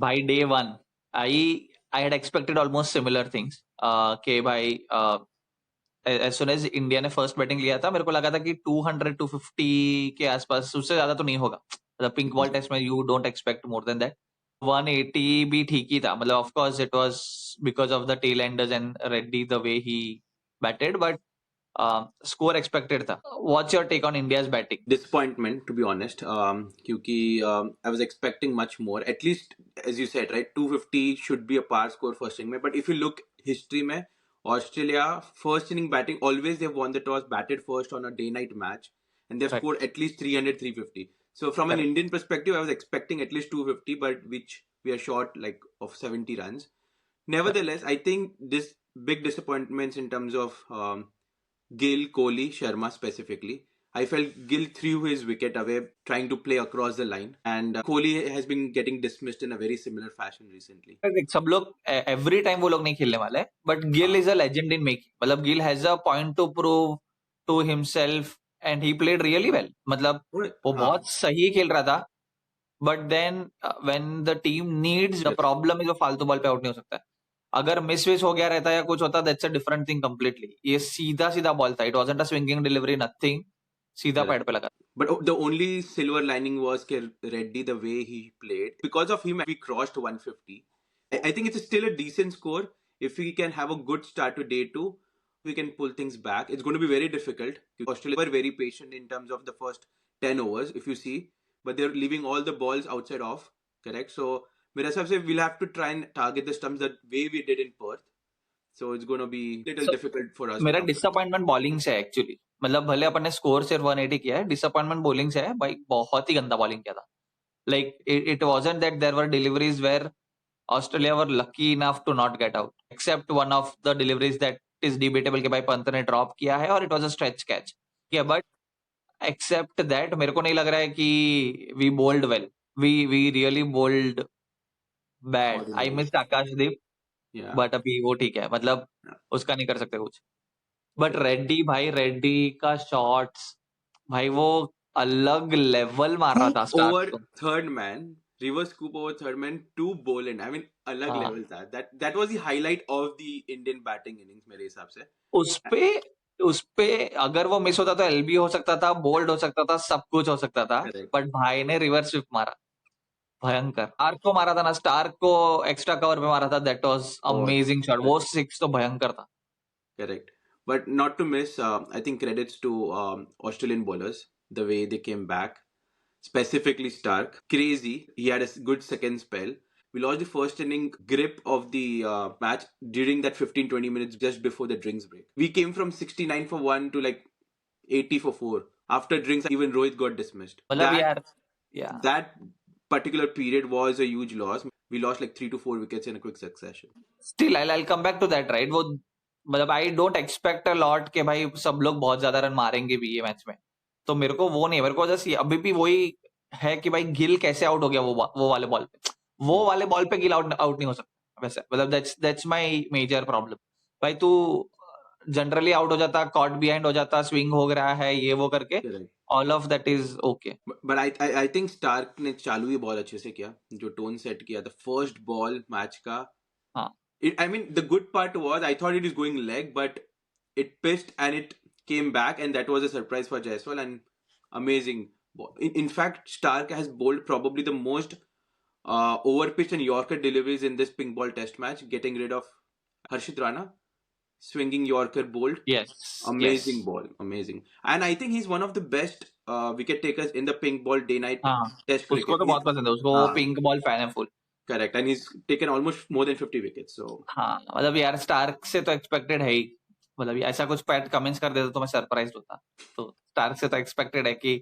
by day one, I had expected almost similar things. कि भाई as soon as India ने first batting लिया था, मेरे को लगा था कि 200 250 के आसपास, उससे ज्यादा तो नहीं होगा. मतलब पिंक बॉल टेस्ट में you don't expect more than that. 180 भी ठीक ही था. मतलब of course it was because of the tail enders and Reddy the way he batted, but score expected था. What's your take on India's batting? Disappointment, to be honest, क्योंकि I was expecting much more. At least, as you said, right, 250 should be a par score first inning में. But if you look history में, Australia first inning batting always they've won the toss, batted first on a day-night match, and they've Correct. scored at least 300, 350. So from an Correct. Indian perspective, I was expecting at least 250, but which we are short like of 70 runs. Nevertheless, I think this big disappointments in terms of Gill, Kohli, Sharma specifically. I felt Gill threw his wicket away trying to play across the line, and Kohli has been getting dismissed in a very similar fashion recently. सब लोग every time वो लोग नहीं खेलने वाले, but Gill is a legend in making. मतलब Gill has a point to prove to himself and he played really well. मतलब वो बहुत सही खेल रहा था, but then when the team needs, the problem is वो फालतू बॉल पे आउट नहीं हो सकता. अगर मिस विस हो गया रहता या कुछ होता, that's a different thing completely. ये सीधा सीधा बॉल था. It wasn't a swinging delivery, nothing. सीधा पैड पे लगा. But the only silver lining was Reddy, the way he played. Because of him, we crossed 150. I think it's still a decent score. If we can have a good start to day two, we can pull things back. It's going to be very difficult. Australia were very patient in terms of the first 10 overs, if you see. But they're leaving all the balls outside off, correct? So, मेरे हिसाब से we'll have to try and target the stumps the way we did in Perth. So it's going to be little difficult for us. मेरा disappointment bowling से है actually. मतलब भले अपन ने score सिर्फ 180 किया है, डिसअपॉइंटमेंट बॉलिंग से है भाई. बहुत ही गंदा बॉलिंग किया था. Like it wasn't that there were deliveries where Australia were lucky enough to not get out, except one of the deliveries that is debatable कि भाई पंत ने ड्रॉप किया है और it was a stretch catch. But except that मेरे को नहीं लग रहा है कि we bowled well. We really bowled bad. I miss Akashdeep, but अभी वो ठीक है. मतलब उसका नहीं कर सकते कुछ. बट रेड्डी भाई, रेड्डी का शॉट्स भाई वो अलग लेवल मार रहा था. Over third man, reverse scoop over third man to Boland. I mean, अलग level था. That was the highlight of the Indian batting innings मेरे हिसाब से. उसपे अगर वो मिस होता तो एलबी हो सकता था, बोल्ड हो सकता था, सब कुछ हो सकता था. बट भाई ने रिवर्स स्विप मारा, भयंकर. स्टार्क को मारा था ना, स्टार्क को एक्स्ट्रा कवर पे मारा था. That was amazing shot. वो सिक्स तो भयंकर था. Correct. But not to miss, I think credits to Australian bowlers, the way they came back. Specifically Starc. Crazy. He had a good second spell. We lost the first inning grip of the match during that 15-20 minutes just before the drinks break. We came from 69 for 1 to like 80 for 4. After drinks, even Rohit got dismissed. That particular period was a huge loss. We lost like 3 to 4 wickets in a quick succession. Still, I'll come back to that, right? वो मतलब I don't expect a lot के भाई सब लोग बहुत ज्यादा run मारेंगे भी ये मैच में. तो मेरे को वो नहीं, मेरे को जस्ट अभी भी वही है कि भाई गिल कैसे आउट हो गया वो वाले बॉल पे. वो वाले बॉल पे गिल आउट नहीं हो सकता वैसे. मतलब दैट्स माय मेजर प्रॉब्लम. भाई तू जनरली आउट हो जाता, कॉट बिहाइंड हो जाता, स्विंग हो रहा है, ये वो करके, all of that is okay. But I think Starc ने चालू ही बहुत अच्छे से किया. जो टोन सेट किया था फर्स्ट बॉल मैच का. I mean, the good part was I thought it was going leg, but it pitched and it came back, and that was a surprise for Jaiswal. And amazing. In fact, Starc has bowled probably the most overpitched and Yorker deliveries in this pink ball test match, getting rid of Harshit Rana. Swinging Yorker bowled. Yes. Amazing ball. Amazing. And I think he's one of the best wicket takers in the pink ball day-night test cricket. उसको तो बहुत पसंद है. उसको pink ball fan है full. Correct, and he's taken almost more than 50 wickets. So हाँ, मतलब यार स्टार्क से तो एक्सपेक्टेड है ही. मतलब ऐसा कुछ पैट कमेंट्स कर देता तो मैं सरप्राइज होता. तो स्टार्क से तो एक्सपेक्टेड है कि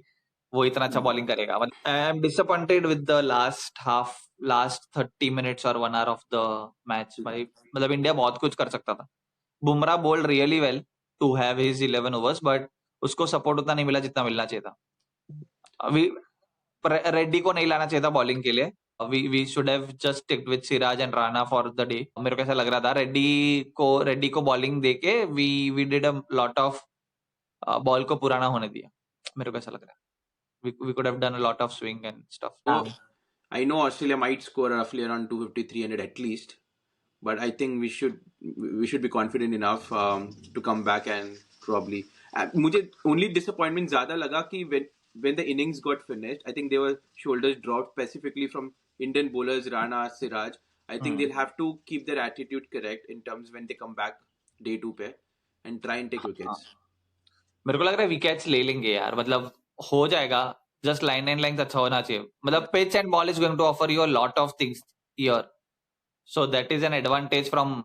वो इतना अच्छा बॉलिंग करेगा. I am disappointed with the last 30 minutes और 1 आवर ऑफ द मैच. भाई मतलब इंडिया बहुत कुछ कर सकता था. Bumrah bowled really well to have his 11 overs, but उसको सपोर्ट उतना नहीं मिला जितना मिलना चाहिए था. अभी रेड्डी को नहीं लाना चाहिए था बॉलिंग के लिए. We should have just sticked with Siraj and Rana for the day. मेरे को ऐसा लग रहा था रेड्डी को बॉलिंग देके we did a lot of ball को पुराना होने दिया. मेरे को ऐसा लग रहा है. We could have done a lot of swing and stuff. I know Australia might score roughly around 250, 300 at least, but I think we should be confident enough to come back and probably. मुझे only disappointment ज़्यादा लगा कि when the innings got finished, I think they were shoulders dropped specifically from Indian bowlers Rana, Siraj. I think they'll have to keep their attitude correct in terms when they come back day 2 पे and try and take wickets. मेरे को लग रहा है wickets ले लेंगे यार, मतलब हो जाएगा. जस्ट लाइन एंड लेंथ अच्छा होना चाहिए. मतलब pitch and ball is going to offer you a lot of things here, so that is an advantage from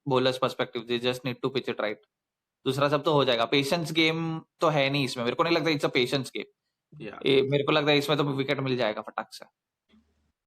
bowlers perspective. They just need to pitch it right. दूसरा सब तो हो जाएगा. Patience game तो है नहीं इसमें, मेरे को नहीं लगता it's a patience game. Yeah. मेरे को लगता है इसमें तो विकेट मिल जाएगा फटाक से.